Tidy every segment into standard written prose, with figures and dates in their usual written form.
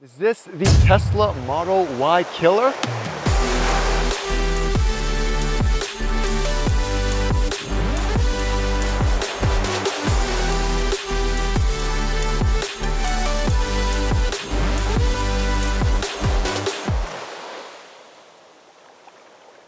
Is this the Tesla Model Y killer?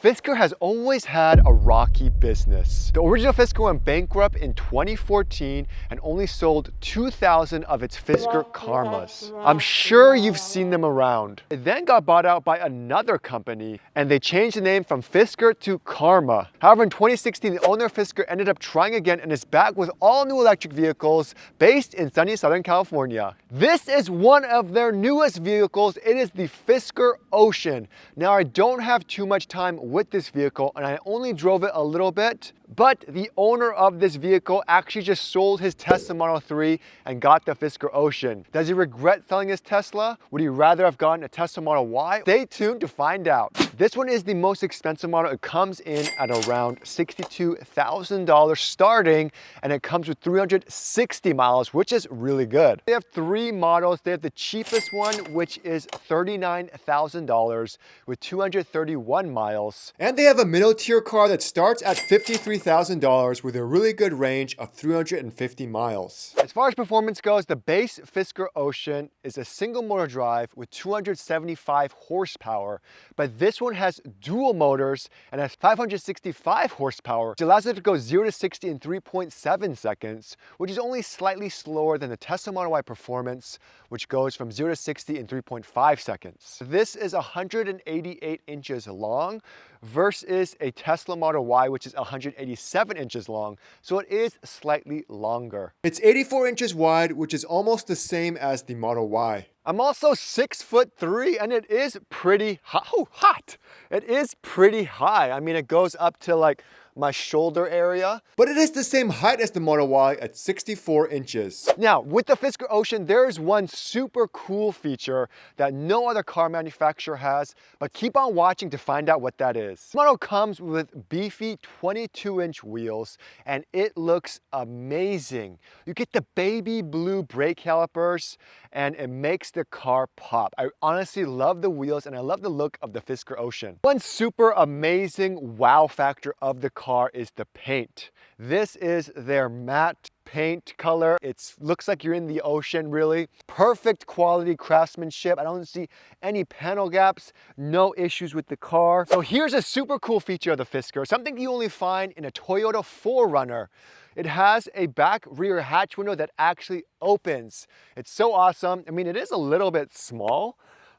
Fisker has always had a rocky business. The original Fisker went bankrupt in 2014 and only sold 2,000 of its Fisker Karmas. I'm sure you've seen them around. It then got bought out by another company and they changed the name from Fisker to Karma. However, in 2016, the owner of Fisker ended up trying again and is back with all new electric vehicles based in sunny Southern California. This is one of their newest vehicles. It is the Fisker Ocean. Now, I don't have too much time with this vehicle and I only drove it a little bit, but the owner of this vehicle actually just sold his Tesla Model 3 and got the Fisker Ocean. Does he regret selling his Tesla? Would he rather have gotten a Tesla Model Y? Stay tuned to find out. This one is the most expensive model. It comes in at around $62,000 starting, and it comes with 360 miles, which is really good. They have three models. They have the cheapest one, which is $39,000 with 231 miles. And they have a middle tier car that starts at $53,000 with a really good range of 350 miles. As far as performance goes, the base Fisker Ocean is a single motor drive with 275 horsepower, but this one has dual motors and has 565 horsepower, which allows it to go 0 to 60 in 3.7 seconds, which is only slightly slower than the Tesla Model Y Performance, which goes from 0 to 60 in 3.5 seconds. This is 188 inches long versus a Tesla Model Y, which is 187 inches long, so it is slightly longer. It's 84 inches wide, which is almost the same as the Model Y. I'm also 6'3" and it is pretty hot. It is pretty high. I mean, it goes up to like my shoulder area, but it is the same height as the Model Y at 64 inches. Now, with the Fisker Ocean, there is one super cool feature that no other car manufacturer has, but keep on watching to find out what that is. This model comes with beefy 22-inch wheels, and it looks amazing. You get the baby blue brake calipers, and it makes the car pop. I honestly love the wheels, and I love the look of the Fisker Ocean. One super amazing wow factor of the car is the paint. This is their matte paint color. It looks like you're in the ocean, really. Perfect quality craftsmanship. I don't see any panel gaps, no issues with the car. So here's a super cool feature of the Fisker, something you only find in a Toyota 4Runner. It has a back rear hatch window that actually opens. It's so awesome. I mean, it is a little bit small,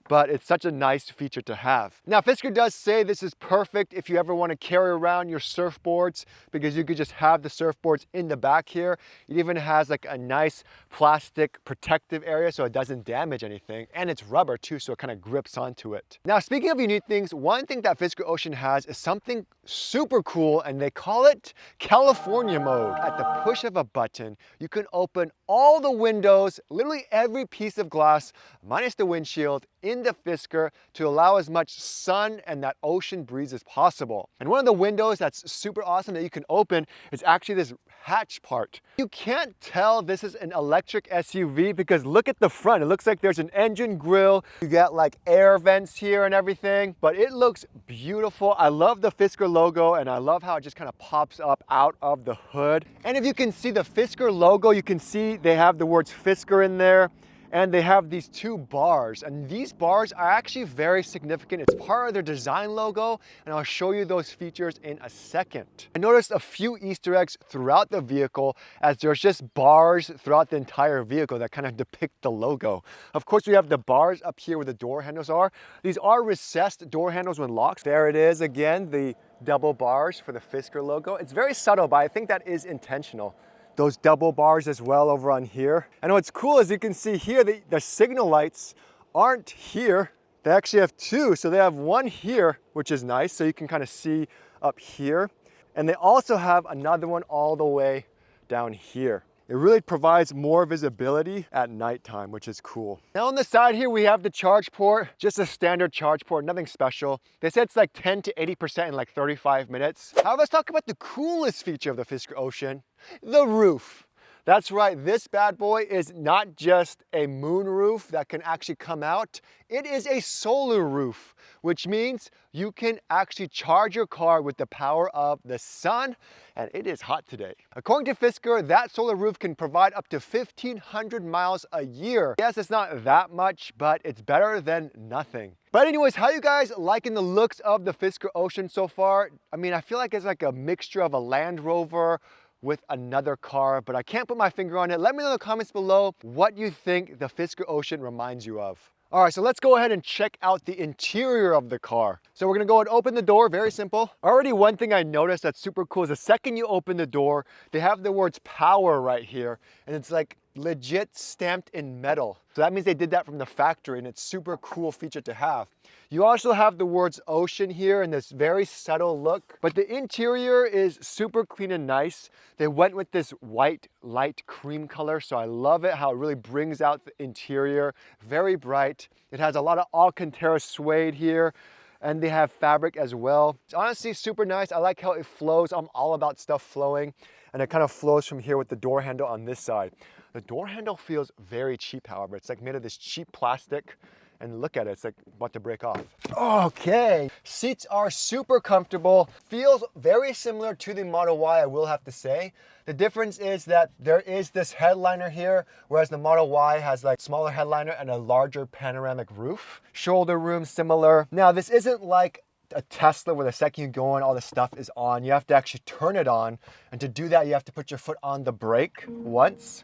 but it's such a nice feature to have. Now, Fisker does say this is perfect if you ever want to carry around your surfboards, because you could just have the surfboards in the back here. It even has like a nice plastic protective area so it doesn't damage anything. And it's rubber too, so it kind of grips onto it. Now, speaking of unique things, one thing that Fisker Ocean has is something super cool, and they call it California mode. At the push of a button, you can open all the windows, literally every piece of glass, minus the windshield, in the Fisker to allow as much sun and that ocean breeze as possible. And one of the windows that's super awesome that you can open is actually this hatch part. You can't tell this is an electric SUV because look at the front. It looks like there's an engine grill. You got like air vents here and everything, but it looks beautiful. I love the Fisker logo, and I love how it just kind of pops up out of the hood. And if you can see the Fisker logo, you can see they have the words Fisker in there. And they have these two bars, and these bars are actually very significant. It's part of their design logo, and I'll show you those features in a second. I noticed a few Easter eggs throughout the vehicle, as there's just bars throughout the entire vehicle that kind of depict the logo. Of course, we have the bars up here where the door handles are. These are recessed door handles when locked. There it is again, the double bars for the Fisker logo. It's very subtle, but I think that is intentional. Those double bars as well over on here. And what's cool is you can see here, the signal lights aren't here. They actually have two. So they have one here, which is nice. So you can kind of see up here. And they also have another one all the way down here. It really provides more visibility at nighttime, which is cool. Now on the side here, we have the charge port, just a standard charge port, nothing special. They said it's like 10 to 80% in like 35 minutes. However, let's talk about the coolest feature of the Fisker Ocean, the roof. That's right, this bad boy is not just a moon roof that can actually come out, it is a solar roof, which means you can actually charge your car with the power of the sun, and it is hot today. According to Fisker, that solar roof can provide up to 1,500 miles a year. Yes, it's not that much, but it's better than nothing. But anyways, how you guys liking the looks of the Fisker Ocean so far? I mean, I feel like it's like a mixture of a Land Rover with another car, but I can't put my finger on it. Let me know in the comments below what you think the Fisker Ocean reminds you of. All right, so let's go ahead and check out the interior of the car. So we're gonna go and open the door, very simple. Already one thing I noticed that's super cool is the second you open the door, they have the words power right here, and it's like legit stamped in metal. So that means they did that from the factory, and it's super cool feature to have. You also have the words ocean here in this very subtle look, but the interior is super clean and nice. They went with this white light cream color, so I love it how it really brings out the interior. Very bright. It has a lot of Alcantara suede here, and they have fabric as well. It's honestly super nice. I like how it flows. I'm all about stuff flowing, and it kind of flows from here with the door handle on this side. The door handle feels very cheap, however. It's like made of this cheap plastic, and look at it, it's like about to break off. Okay, seats are super comfortable. Feels very similar to the Model Y, I will have to say. The difference is that there is this headliner here, whereas the Model Y has like smaller headliner and a larger panoramic roof. Shoulder room similar. Now, this isn't like a Tesla where the second you go in, all the stuff is on. You have to actually turn it on, and to do that, you have to put your foot on the brake once.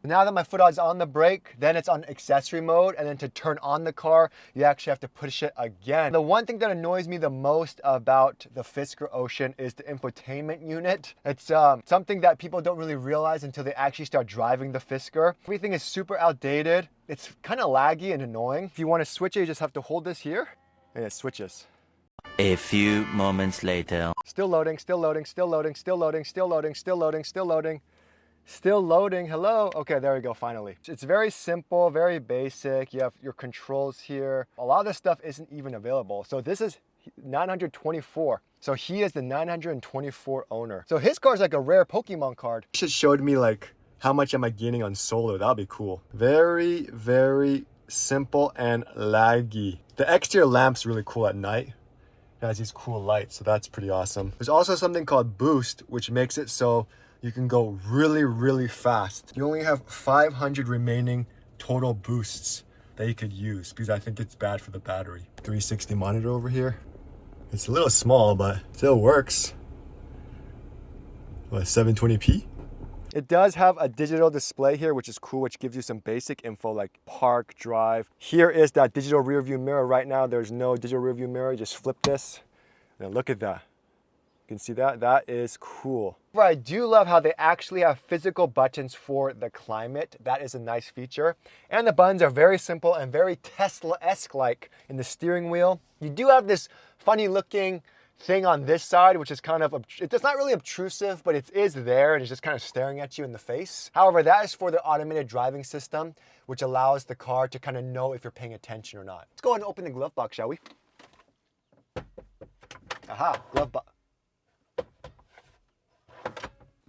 Now that my foot is on the brake, then it's on accessory mode, and then to turn on the car, you actually have to push it again. The one thing that annoys me the most about the Fisker Ocean is the infotainment unit. It's something that people don't really realize until they actually start driving the Fisker. Everything is super outdated. It's kind of laggy and annoying. If you want to switch it, you just have to hold this here, and it switches. A few moments later. Still loading, still loading, still loading, still loading, still loading, still loading, still loading. Still loading, hello. Okay, there we go, finally. It's very simple, very basic. You have your controls here. A lot of this stuff isn't even available. So this is 924. So he is the 924 owner. So his car is like a rare Pokemon card. It just showed me like how much am I gaining on solar. That'll be cool. Very, very simple and laggy. The exterior lamp's really cool at night. It has these cool lights, so that's pretty awesome. There's also something called boost, which makes it so you can go really, really fast. You only have 500 remaining total boosts that you could use because I think it's bad for the battery. 360 monitor over here. It's a little small, but still works. What, 720p? It does have a digital display here, which is cool, which gives you some basic info like park, drive. Here is that digital rear view mirror. Right now, there's no digital rear view mirror. Just flip this, and look at that. You can see that, that is cool. I do love how they actually have physical buttons for the climate. That is a nice feature. And the buttons are very simple and very Tesla-esque like in the steering wheel. You do have this funny looking thing on this side, which is kind of, it's not really obtrusive, but it is there and it's just kind of staring at you in the face. However, that is for the automated driving system, which allows the car to kind of know if you're paying attention or not. Let's go ahead and open the glove box, shall we? Aha, glove box.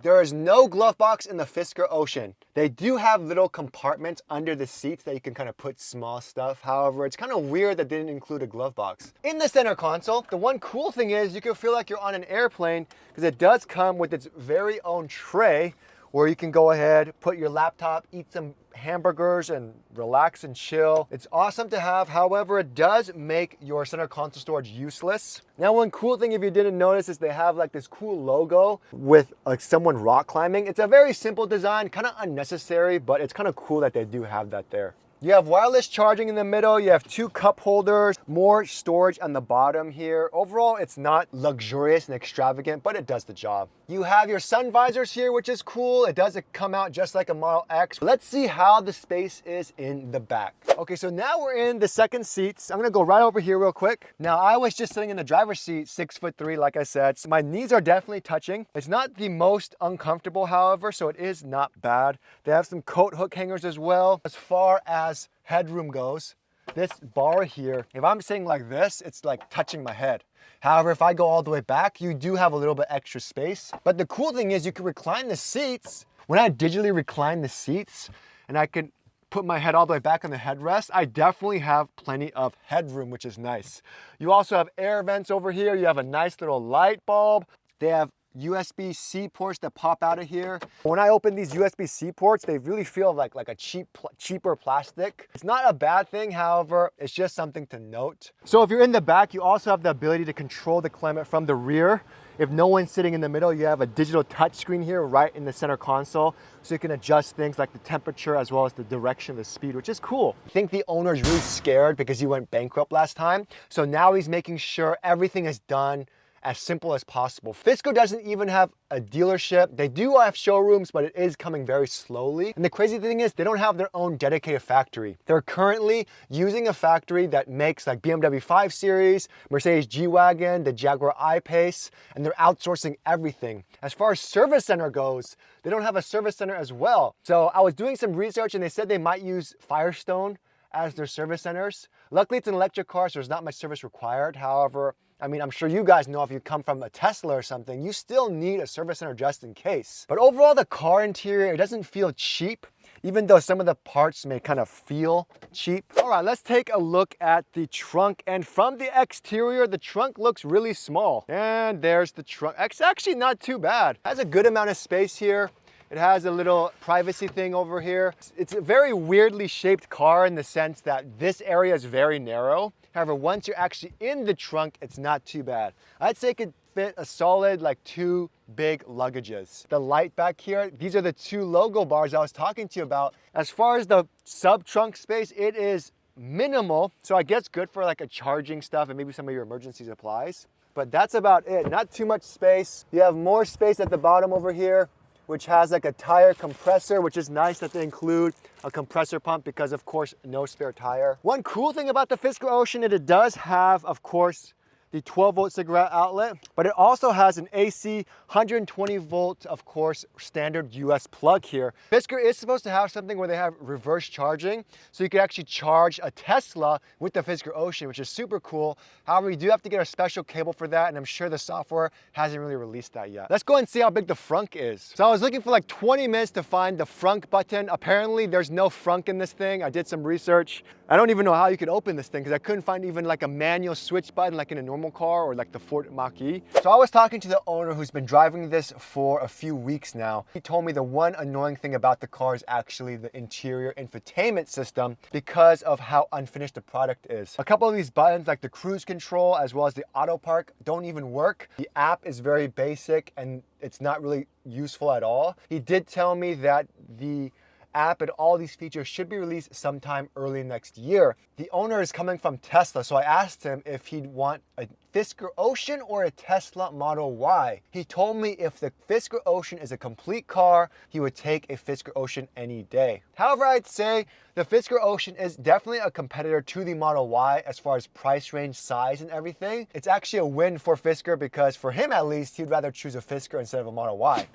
There is no glove box in the Fisker Ocean. They do have little compartments under the seats that you can kind of put small stuff. However, it's kind of weird that they didn't include a glove box. In the center console, the one cool thing is you can feel like you're on an airplane because it does come with its very own tray where you can go ahead, put your laptop, eat some hamburgers and relax and chill. It's awesome to have. However, it does make your center console storage useless. Now, one cool thing, if you didn't notice, is they have like this cool logo with like someone rock climbing. It's a very simple design, kind of unnecessary, but it's kind of cool that they do have that there. You have wireless charging in the middle, you have 2 cup holders, more storage on the bottom here. Overall, it's not luxurious and extravagant, but it does the job. You have your sun visors here, which is cool. It does come out just like a Model X. Let's see how the space is in the back. Okay, so now we're in the second seats. I'm gonna go right over here real quick. Now, I was just sitting in the driver's seat, 6'3", like I said. So my knees are definitely touching. It's not the most uncomfortable, however, so it is not bad. They have some coat hook hangers as well. As far as headroom goes, this bar here, if I'm sitting like this, it's like touching my head. However, if I go all the way back, you do have a little bit extra space. But the cool thing is you can recline the seats. When I digitally recline the seats and I can put my head all the way back on the headrest, I definitely have plenty of headroom, which is nice. You also have air vents over here. You have a nice little light bulb. They have USB-C ports that pop out of here. When I open these USB-C ports, they really feel like a cheaper plastic. It's not a bad thing, however, it's just something to note. So if you're in the back, you also have the ability to control the climate from the rear. If no one's sitting in the middle, you have a digital touchscreen here right in the center console, so you can adjust things like the temperature as well as the direction of the speed, which is cool. I think the owner is really scared because he went bankrupt last time, so now he's making sure everything is done as simple as possible. Fisker doesn't even have a dealership. They do have showrooms, but it is coming very slowly. And the crazy thing is they don't have their own dedicated factory. They're currently using a factory that makes like BMW 5 Series, Mercedes G-Wagon, the Jaguar I-Pace, and they're outsourcing everything. As far as service center goes, they don't have a service center as well. So I was doing some research and they said they might use Firestone as their service centers. Luckily, it's an electric car, so there's not much service required. However, I mean, I'm sure you guys know if you come from a Tesla or something, you still need a service center just in case. But overall, the car interior, it doesn't feel cheap, even though some of the parts may kind of feel cheap. All right, let's take a look at the trunk. And from the exterior, the trunk looks really small. And there's the trunk. It's actually not too bad. It has a good amount of space here. It has a little privacy thing over here. It's a very weirdly shaped car in the sense that this area is very narrow. However, once you're actually in the trunk, it's not too bad. I'd say it could fit a solid like 2 big luggages. The light back here, these are the 2 logo bars I was talking to you about. As far as the sub-trunk space, it is minimal. So I guess good for like a charging stuff and maybe some of your emergency supplies. But that's about it, not too much space. You have more space at the bottom over here, which has like a tire compressor, which is nice that they include a compressor pump because of course no spare tire. One cool thing about the Fisker Ocean is it does have, of course, the 12-volt cigarette outlet, but it also has an AC 120 volt, of course, standard US plug here. Fisker is supposed to have something where they have reverse charging, so you can actually charge a Tesla with the Fisker Ocean, which is super cool. However, you do have to get a special cable for that, and I'm sure the software hasn't really released that yet. Let's go and see how big the frunk is. So I was looking for like 20 minutes to find the frunk button. Apparently, there's no frunk in this thing. I did some research. I don't even know how you could open this thing because I couldn't find even like a manual switch button like in a normal car or like the Ford Mach-E. So I was talking to the owner who's been driving this for a few weeks now. He told me the one annoying thing about the car is actually the interior infotainment system because of how unfinished the product is. A couple of these buttons like the cruise control as well as the auto park don't even work. The app is very basic and it's not really useful at all. He did tell me that the app and all these features should be released sometime early next year. The owner is coming from Tesla, so I asked him if he'd want a Fisker Ocean or a Tesla Model Y. He told me if the Fisker Ocean is a complete car, he would take a Fisker Ocean any day. However, I'd say the Fisker Ocean is definitely a competitor to the Model Y as far as price range, size, and everything. It's actually a win for Fisker because for him at least, he'd rather choose a Fisker instead of a Model Y.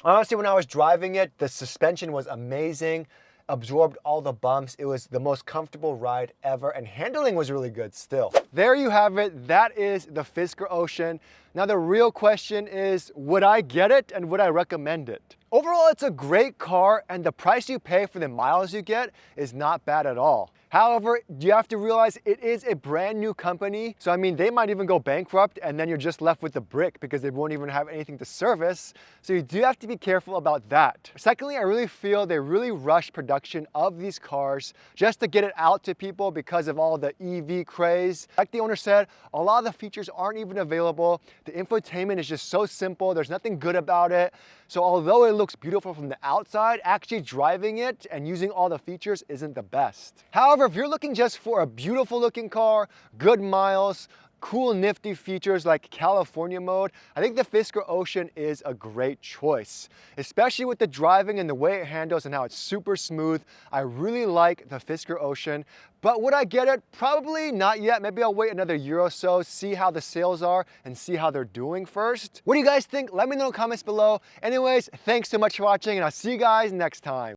Honestly, when I was driving it, the suspension was amazing, absorbed all the bumps. It was the most comfortable ride ever, and handling was really good still. There you have it. That is the Fisker Ocean. Now the real question is, would I get it and would I recommend it? Overall, it's a great car and the price you pay for the miles you get is not bad at all. However, you have to realize it is a brand new company. So I mean, they might even go bankrupt and then you're just left with the brick because they won't even have anything to service. So you do have to be careful about that. Secondly, I really feel they really rushed production of these cars just to get it out to people because of all the EV craze. Like the owner said, a lot of the features aren't even available. The infotainment is just so simple. There's nothing good about it. So although it looks beautiful from the outside, actually driving it and using all the features isn't the best. However, if you're looking just for a beautiful looking car, good miles, cool nifty features like California mode, I think the Fisker Ocean is a great choice. Especially with the driving and the way it handles and how it's super smooth. I really like the Fisker Ocean. But would I get it? Probably not yet. Maybe I'll wait another year or so, see how the sales are and see how they're doing first. What do you guys think? Let me know in the comments below. Anyways, thanks so much for watching and I'll see you guys next time.